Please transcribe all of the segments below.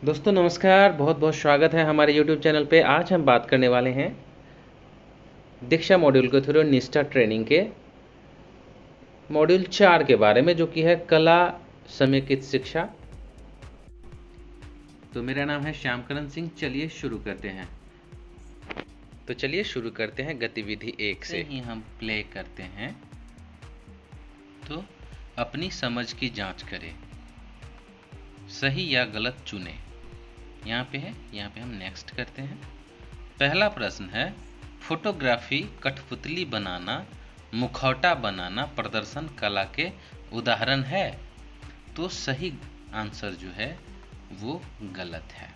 दोस्तों नमस्कार, बहुत बहुत स्वागत है हमारे YouTube चैनल पे। आज हम बात करने वाले हैं दीक्षा मॉड्यूल के थ्रू निष्ठा ट्रेनिंग के मॉड्यूल 4 के बारे में, जो कि है कला समेकित शिक्षा। तो मेरा नाम है श्यामकरण सिंह। चलिए शुरू करते हैं। गतिविधि 1 से ही हम प्ले करते हैं। तो अपनी समझ की जांच करें, सही या गलत चुने। यहाँ पे हम नेक्स्ट करते हैं। पहला प्रश्न है, फोटोग्राफी, कठपुतली बनाना, मुखौटा बनाना प्रदर्शन कला के उदाहरण है। तो सही आंसर जो है वो गलत है।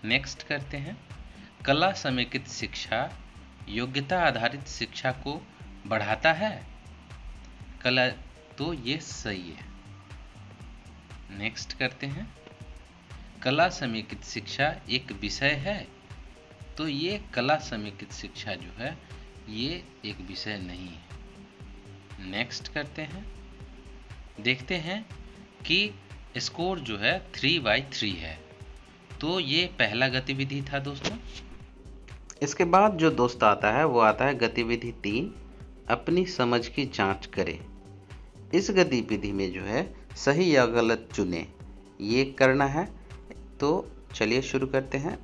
नेक्स्ट करते हैं, कला समेकित शिक्षा योग्यता आधारित शिक्षा को बढ़ाता है। कला, तो ये सही है। नेक्स्ट करते हैं, कला समेकित शिक्षा एक विषय है। तो ये कला समेकित शिक्षा जो है ये एक विषय नहीं है। नेक्स्ट करते हैं, देखते हैं कि स्कोर जो है 3/3 है। तो ये पहला गतिविधि था दोस्तों। इसके बाद जो दोस्त आता है वो आता है गतिविधि 3, अपनी समझ की जांच करें। इस गतिविधि में जो है सही या गलत चुने, ये करना है। तो चलिए शुरू करते हैं।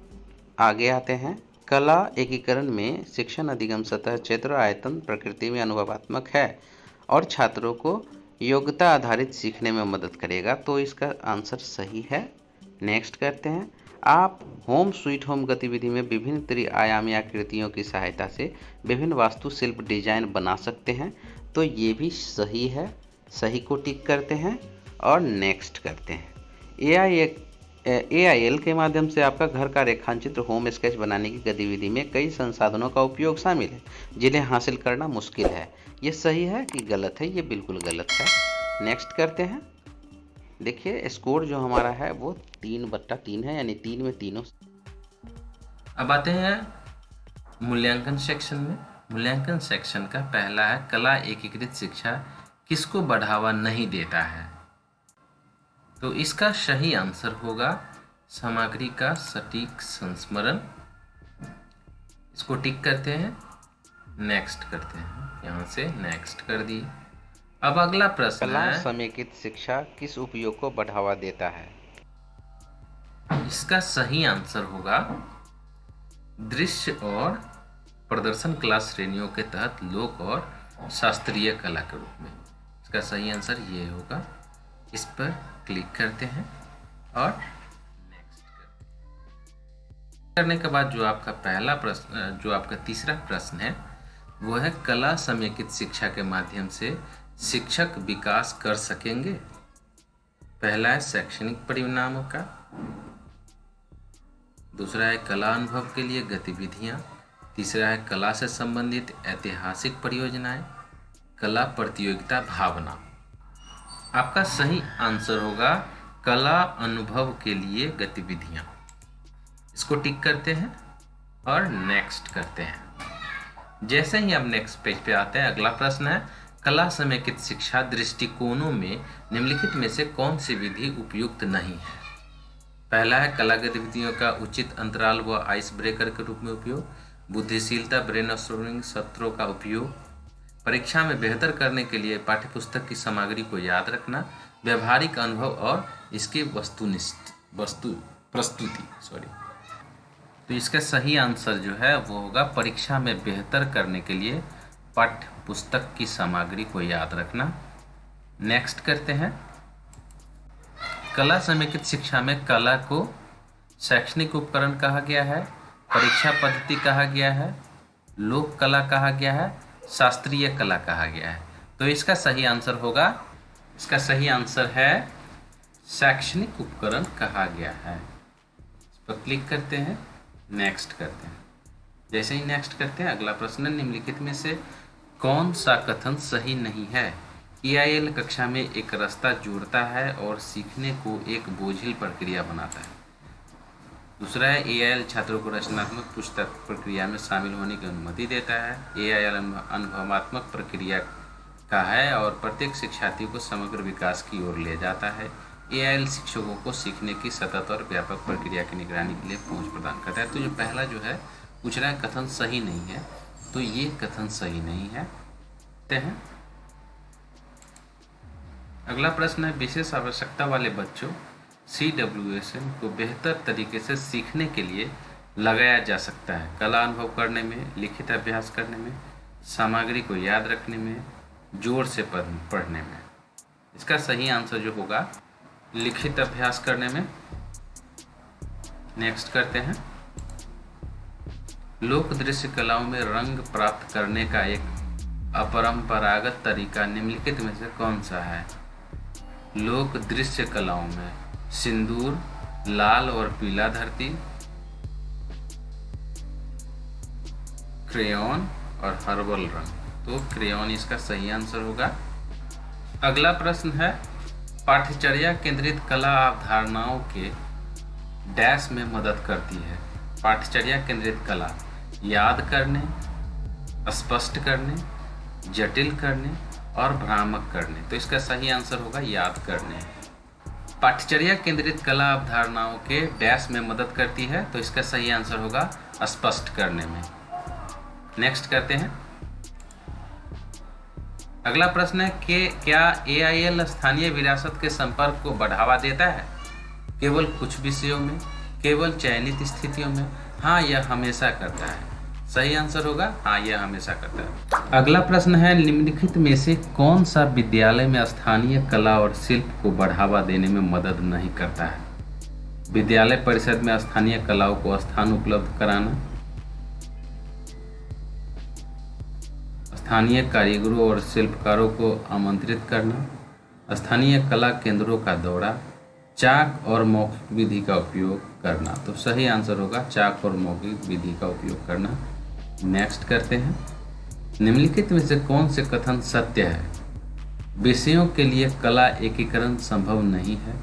आगे आते हैं, कला एकीकरण में शिक्षण अधिगम सतह क्षेत्र आयतन प्रकृति में अनुभवात्मक है और छात्रों को योग्यता आधारित सीखने में मदद करेगा। तो इसका आंसर सही है। नेक्स्ट करते हैं, आप होम स्वीट होम गतिविधि में विभिन्न त्रिआयामी आकृतियों की सहायता से विभिन्न वास्तुशिल्प डिजाइन बना सकते हैं। तो ये भी सही है। सही को टिक करते हैं और नेक्स्ट करते हैं। AIL के माध्यम से आपका घर का रेखांचित्र होम स्केच बनाने की गतिविधि में कई संसाधनों का उपयोग शामिल है जिन्हें हासिल करना मुश्किल है। ये सही है कि गलत है? ये बिल्कुल गलत है। नेक्स्ट करते हैं। देखिए स्कोर जो हमारा है वो 3/3 है, यानी 3 में तीनों। अब आते हैं मूल्यांकन सेक्शन में। मूल्यांकन सेक्शन का पहला है, कला एकीकृत शिक्षा किसको बढ़ावा नहीं देता है। तो इसका सही आंसर होगा सामग्री का सटीक संस्मरण। इसको टिक करते हैं, नेक्स्ट करते हैं। यहाँ से नेक्स्ट कर दी। अब अगला प्रश्न है, कला समेकित शिक्षा किस उपयोग को बढ़ावा देता है। इसका सही आंसर होगा दृश्य और प्रदर्शन कला श्रेणियों के तहत लोक और शास्त्रीय कला के रूप में। इसका सही आंसर ये होगा। इस पर क्लिक करते हैं और नेक्स्ट करने के बाद जो आपका पहला प्रश्न, जो आपका तीसरा प्रश्न है वो है, कला समेकित शिक्षा के माध्यम से शिक्षक विकास कर सकेंगे। पहला है शैक्षणिक परिणामों का, दूसरा है कला अनुभव के लिए गतिविधियां, तीसरा है कला से संबंधित ऐतिहासिक परियोजनाएं, कला प्रतियोगिता भावना। आपका सही आंसर होगा कला अनुभव के लिए गतिविधियां। इसको टिक करते हैं और नेक्स्ट करते हैं। जैसे ही आप नेक्स्ट पेज पे आते हैं, अगला प्रश्न है, कला समेकित शिक्षा दृष्टिकोणों में निम्नलिखित में से कौन सी विधि उपयुक्त नहीं है। पहला है कला गतिविधियों का उचित अंतराल व आइस ब्रेकर के रूप में उपयोग, बुद्धिशीलता ब्रेनस्टॉर्मिंग सत्रों का उपयोग, परीक्षा में बेहतर करने के लिए पाठ्यपुस्तक की सामग्री को याद रखना, व्यवहारिक अनुभव और इसकी प्रस्तुति। तो इसका सही आंसर जो है वो होगा परीक्षा में बेहतर करने के लिए पाठ्यपुस्तक की सामग्री को याद रखना। नेक्स्ट करते हैं, कला समेकित शिक्षा में कला को शैक्षणिक उपकरण कहा गया है, परीक्षा पद्धति कहा गया है, लोक कला कहा गया है, शास्त्रीय कला कहा गया है। तो इसका सही आंसर होगा, इसका सही आंसर है शैक्षणिक उपकरण कहा गया है। इस पर क्लिक करते हैं, नेक्स्ट करते हैं। जैसे ही नेक्स्ट करते हैं, अगला प्रश्न, निम्नलिखित में से कौन सा कथन सही नहीं है। AIL कक्षा में एक रास्ता जोड़ता है और सीखने को एक बोझिल प्रक्रिया बनाता है। दूसरा है, AIL छात्रों को रचनात्मक पुस्तक प्रक्रिया में शामिल होने की अनुमति देता है। AIL अनुभवात्मक प्रक्रिया का है और प्रत्येक शिक्षार्थी को समग्र विकास की ओर ले जाता है। AIL शिक्षकों को सीखने की सतत और व्यापक प्रक्रिया की निगरानी के लिए पहुंच प्रदान करता है। तो जो पहला जो है पूछ रहा है कथन सही नहीं है, तो ये कथन सही नहीं है। अगला प्रश्न है, विशेष आवश्यकता वाले बच्चों CWSM को बेहतर तरीके से सीखने के लिए लगाया जा सकता है कला अनुभव करने में, लिखित अभ्यास करने में, सामग्री को याद रखने में, जोर से पढ़ने में। इसका सही आंसर जो होगा लिखित अभ्यास करने में। नेक्स्ट करते हैं, लोक दृश्य कलाओं में रंग प्राप्त करने का एक अपरंपरागत तरीका निम्नलिखित में से कौन सा है? लोक दृश्य कलाओं में सिंदूर, लाल और पीला धरती, क्रेयॉन और हर्बल रंग। तो क्रेयॉन इसका सही आंसर होगा। अगला प्रश्न है, पाठ्यचर्या केंद्रित कला अवधारणाओं के डैश में मदद करती है। पाठ्यचर्या केंद्रित कला याद करने, स्पष्ट करने, जटिल करने और भ्रामक करने। तो इसका सही आंसर होगा याद करने। पाठ्यचर्या केंद्रित कला अवधारणाओं के डैश में मदद करती है, तो इसका सही आंसर होगा स्पष्ट करने में। नेक्स्ट करते हैं, अगला प्रश्न है कि क्या AIL स्थानीय विरासत के संपर्क को बढ़ावा देता है? केवल कुछ विषयों में, केवल चयनित स्थितियों में, हाँ यह हमेशा करता है। सही आंसर होगा हाँ यह हमेशा करता है। अगला प्रश्न है, निम्नलिखित में से कौन सा विद्यालय में स्थानीय कला और शिल्प को बढ़ावा देने में मदद नहीं करता है? विद्यालय परिषद में स्थानीय कलाओं को स्थान उपलब्ध कराना, स्थानीय कारीगरों और शिल्पकारों को आमंत्रित करना, स्थानीय कला केंद्रों का दौरा, चाक और मौखिक विधि का उपयोग करना। तो सही आंसर होगा चाक और मौखिक विधि का उपयोग करना। नेक्स्ट करते हैं, निम्नलिखित में से कौन से कथन सत्य है? विषयों के लिए कला एकीकरण संभव नहीं है।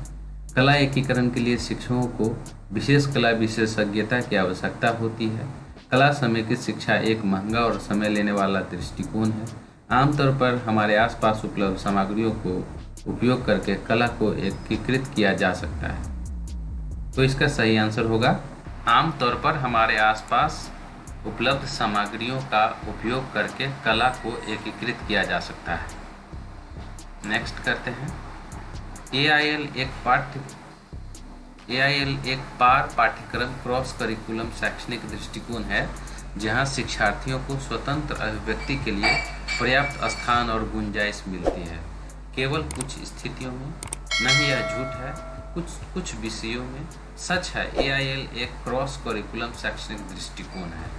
कला एकीकरण के लिए शिक्षकों को विशेष कला विशेषज्ञता की आवश्यकता होती है। कला समेकित शिक्षा एक महंगा और समय लेने वाला दृष्टिकोण है। आमतौर पर हमारे आसपास उपलब्ध सामग्रियों को उपयोग करके कला को एकीकृत किया जा सकता है। तो इसका सही आंसर होगा आमतौर पर हमारे आसपास उपलब्ध सामग्रियों का उपयोग करके कला को एकीकृत किया जा सकता है। नेक्स्ट करते हैं, AIL एक पार पाठ्यक्रम क्रॉस करिकुलम शैक्षणिक दृष्टिकोण है जहां शिक्षार्थियों को स्वतंत्र अभिव्यक्ति के लिए पर्याप्त स्थान और गुंजाइश मिलती है। केवल कुछ स्थितियों में, नहीं यह झूठ है, कुछ विषयों में सच है। AIL एक क्रॉस करिकुलम शैक्षणिक दृष्टिकोण है।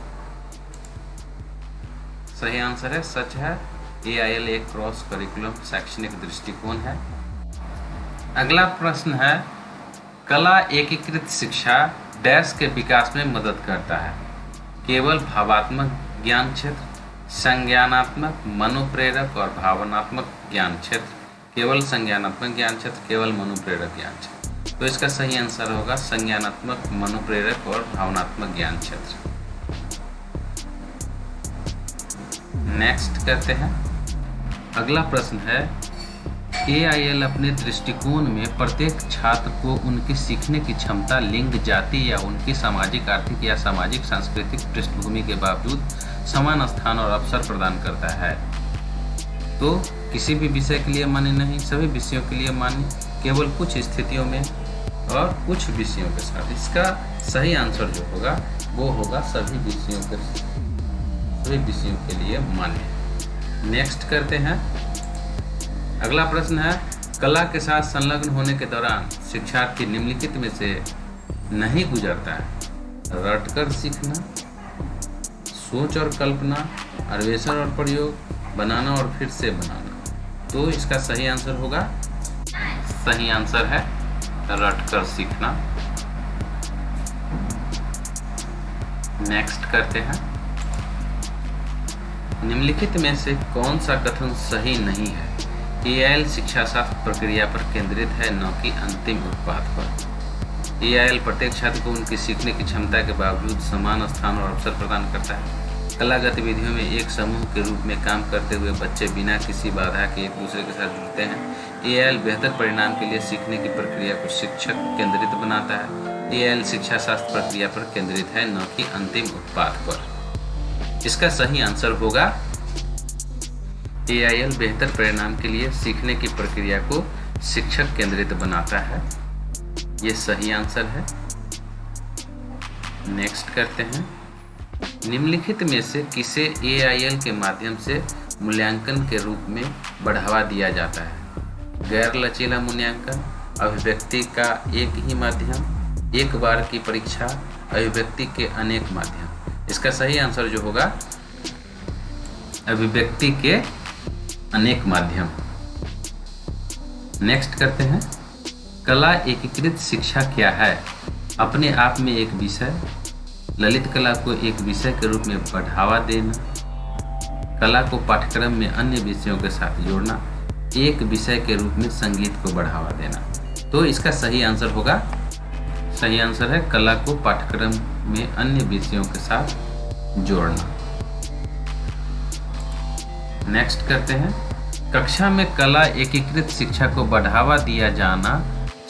सही आंसर है सच है। AIL एक क्रॉस करिकुलम शैक्षणिक दृष्टिकोण है। अगला प्रश्न है, कला एकीकृत शिक्षा डैश के विकास में मदद करता है। केवल भावात्मक ज्ञान क्षेत्र, संज्ञानात्मक, मनोप्रेरक और भावनात्मक ज्ञान क्षेत्र, केवल संज्ञानात्मक ज्ञान क्षेत्र, केवल मनोप्रेरक ज्ञान क्षेत्र। तो इसका सही आंसर होगा संज्ञानात्मक, मनोप्रेरक और भावनात्मक ज्ञान क्षेत्र। नेक्स्ट करते हैं, अगला प्रश्न है, AIL अपने दृष्टिकोण में प्रत्येक छात्र को उनकी सीखने की क्षमता, लिंग, जाति या उनकी सामाजिक, आर्थिक या सामाजिक सांस्कृतिक पृष्ठभूमि के बावजूद समान स्थान और अवसर प्रदान करता है। तो किसी भी विषय के लिए मान्य नहीं, सभी विषयों के लिए मान्य, केवल कुछ स्थितियों में और कुछ विषयों के साथ। इसका सही आंसर जो होगा वो होगा सभी विषयों के लिए मान्य। नेक्स्ट करते हैं, अगला प्रश्न है, कला के साथ संलग्न होने के दौरान शिक्षार्थी निम्नलिखित में से नहीं गुजरता है। रटकर सीखना, सोच और कल्पना, अन्वेषण और प्रयोग, बनाना और फिर से बनाना। तो इसका सही आंसर होगा, सही आंसर है रटकर सीखना। नेक्स्ट करते हैं, निम्नलिखित में से कौन सा कथन सही नहीं है? AIL शिक्षा शास्त्र प्रक्रिया पर केंद्रित है, न कि अंतिम उत्पाद पर। AIL प्रत्येक छात्र को उनकी सीखने की क्षमता के बावजूद समान स्थान और अवसर प्रदान करता है। कला गतिविधियों में एक समूह के रूप में काम करते हुए बच्चे बिना किसी बाधा के एक दूसरे के साथ जुड़ते हैं। AIL बेहतर परिणाम के लिए सीखने की प्रक्रिया को शिक्षक केंद्रित बनाता है। AIL शिक्षा शास्त्र प्रक्रिया पर केंद्रित है, न कि अंतिम उत्पाद पर। इसका सही आंसर होगा AIL बेहतर परिणाम के लिए सीखने की प्रक्रिया को शिक्षक केंद्रित बनाता है। ये सही आंसर है। नेक्स्ट करते हैं, निम्नलिखित में से किसे AIL के माध्यम से मूल्यांकन के रूप में बढ़ावा दिया जाता है? गैर लचीला मूल्यांकन, अभिव्यक्ति का एक ही माध्यम, एक बार की परीक्षा, अभिव्यक्ति के अनेक माध्यम। इसका सही आंसर जो होगा अभिव्यक्ति के अनेक माध्यम। नेक्स्ट करते हैं, कला एकीकृत शिक्षा क्या है? अपने आप में एक विषय, ललित कला को एक विषय के रूप में बढ़ावा देना, कला को पाठ्यक्रम में अन्य विषयों के साथ जोड़ना, एक विषय के रूप में संगीत को बढ़ावा देना। तो इसका सही आंसर होगा, सही आंसर है कला को पाठ्यक्रम में अन्य विषयों के साथ जोड़ना। नेक्स्ट करते हैं, कक्षा में कला एकीकृत शिक्षा को बढ़ावा दिया जाना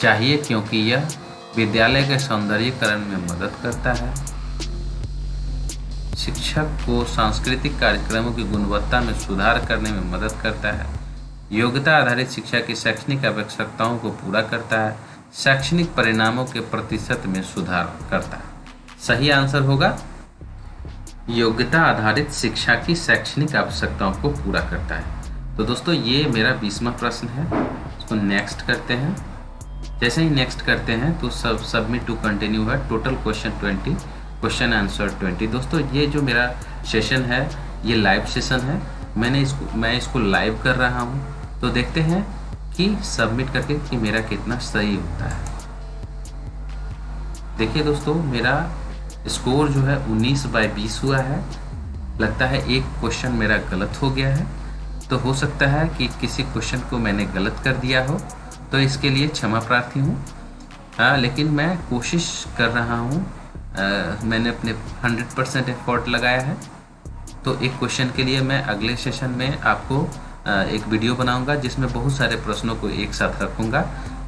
चाहिए क्योंकि यह विद्यालय के सौंदर्यीकरण में मदद करता है, शिक्षक को सांस्कृतिक कार्यक्रमों की गुणवत्ता में सुधार करने में मदद करता है, योग्यता आधारित शिक्षा की शैक्षणिक आवश्यकताओं को पूरा करता है, शैक्षणिक परिणामों के प्रतिशत में सुधार करता है। सही आंसर होगा योग्यता आधारित शिक्षा की शैक्षणिक आवश्यकताओं को पूरा करता है। तो दोस्तों ये मेरा 20वां प्रश्न है। इसको नेक्स्ट करते हैं। जैसे ही नेक्स्ट करते हैं तो सबमिट टू कंटिन्यू है। Total question 20, question answer 20। दोस्तों ये जो मेरा सेशन है ये लाइव सेशन है। मैं इसको लाइव कर रहा हूँ, तो देखते हैं कि सबमिट करके कि मेरा कितना सही होता है। देखिए दोस्तों मेरा स्कोर जो है 19/20 हुआ है। लगता है एक क्वेश्चन मेरा गलत हो गया है, तो हो सकता है कि किसी क्वेश्चन को मैंने गलत कर दिया हो, तो इसके लिए क्षमा प्रार्थी हूँ। लेकिन मैं कोशिश कर रहा हूँ, मैंने अपने 100% एफर्ट लगाया है। तो एक क्वेश्चन के लिए मैं अगले सेशन में आपको एक वीडियो बनाऊंगा जिसमें बहुत सारे प्रश्नों को एक साथ रखूंगा।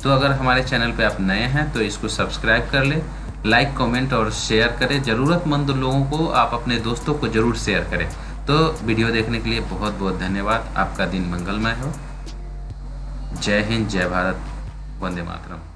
तो अगर हमारे चैनल पे आप नए हैं तो इसको सब्सक्राइब कर लें, लाइक, कमेंट और शेयर करें। ज़रूरतमंद लोगों को आप अपने दोस्तों को ज़रूर शेयर करें। तो वीडियो देखने के लिए बहुत बहुत धन्यवाद। आपका दिन मंगलमय हो। जय हिंद, जय भारत, वंदे मातरम।